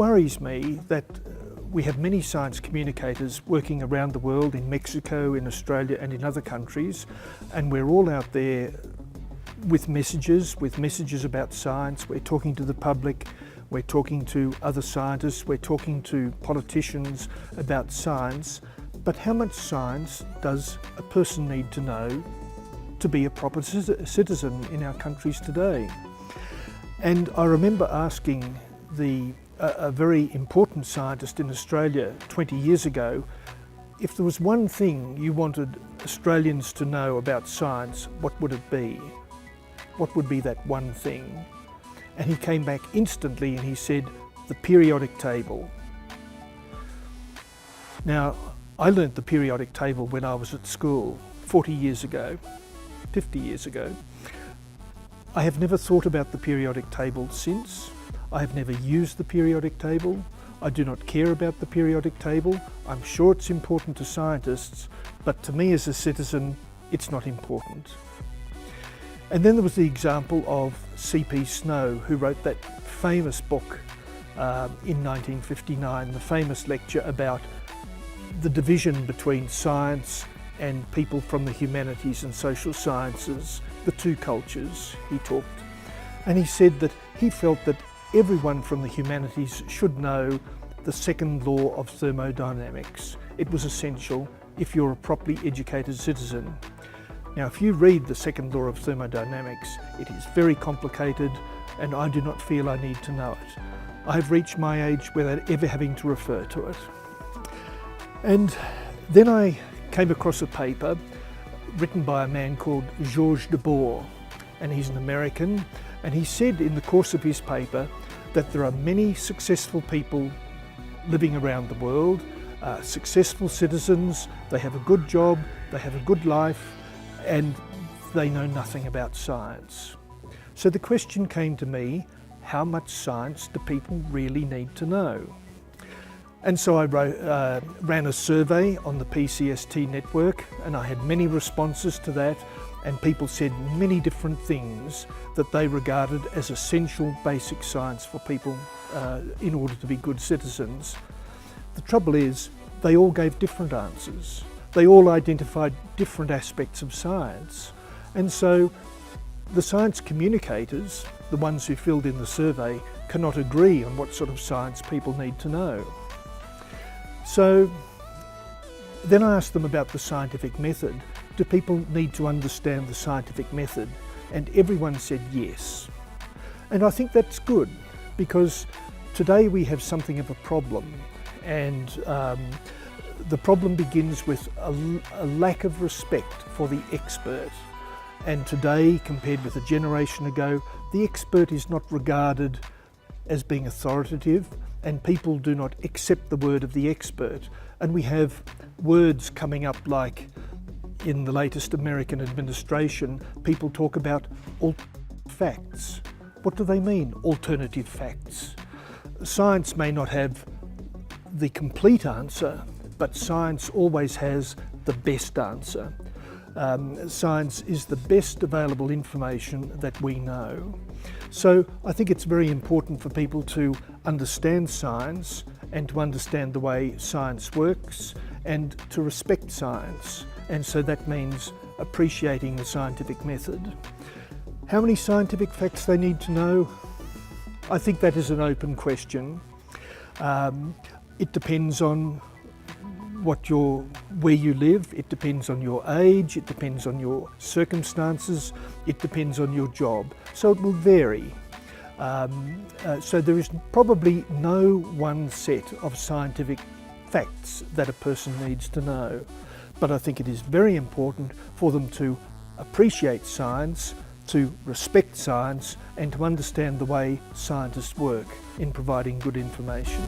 worries me that we have many science communicators working around the world, in Mexico, in Australia and in other countries, and we're all out there with messages about science. We're talking to the public, we're talking to other scientists, we're talking to politicians about science, but how much science does a person need to know to be a proper citizen in our countries today? And I remember asking a very important scientist in Australia 20 years ago, if there was one thing you wanted Australians to know about science, what would it be? What would be that one thing? And he came back instantly and he said, the periodic table. Now, I learnt the periodic table when I was at school 40 years ago, 50 years ago. I have never thought about the periodic table since. I have never used the periodic table. I do not care about the periodic table. I'm sure it's important to scientists, but to me as a citizen, it's not important. And then there was the example of C.P. Snow, who wrote that famous book in 1959, the famous lecture about the division between science and people from the humanities and social sciences, the two cultures, he talked. And he said that he felt that everyone from the humanities should know the second law of thermodynamics. It was essential if you're a properly educated citizen. Now, if you read the second law of thermodynamics, it is very complicated and I do not feel I need to know it. I've reached my age without ever having to refer to it. And then I came across a paper written by a man called Georges de Boer, and he's an American, and he said in the course of his paper that there are many successful people living around the world, successful citizens, they have a good job, they have a good life, and they know nothing about science. So the question came to me, how much science do people really need to know? And so I ran a survey on the PCST network, and I had many responses to that, and people said many different things that they regarded as essential basic science for people in order to be good citizens. The trouble is, they all gave different answers. They all identified different aspects of science. And so the science communicators, the ones who filled in the survey, cannot agree on what sort of science people need to know. So then I asked them about the scientific method. Do people need to understand the scientific method? And everyone said yes. And I think that's good, because today we have something of a problem, and the problem begins with a lack of respect for the expert. And today, compared with a generation ago, the expert is not regarded as being authoritative, and people do not accept the word of the expert. And we have words coming up like, in the latest American administration, people talk about facts. What do they mean, alternative facts? Science may not have the complete answer, but science always has the best answer. Science is the best available information that we know. So I think it's very important for people to understand science and to understand the way science works and to respect science. And so that means appreciating the scientific method. How many scientific facts they need to know? I think that is an open question. It depends on where you live, it depends on your age, it depends on your circumstances, it depends on your job. So it will vary. So there is probably no one set of scientific facts that a person needs to know. But I think it is very important for them to appreciate science, to respect science, and to understand the way scientists work in providing good information.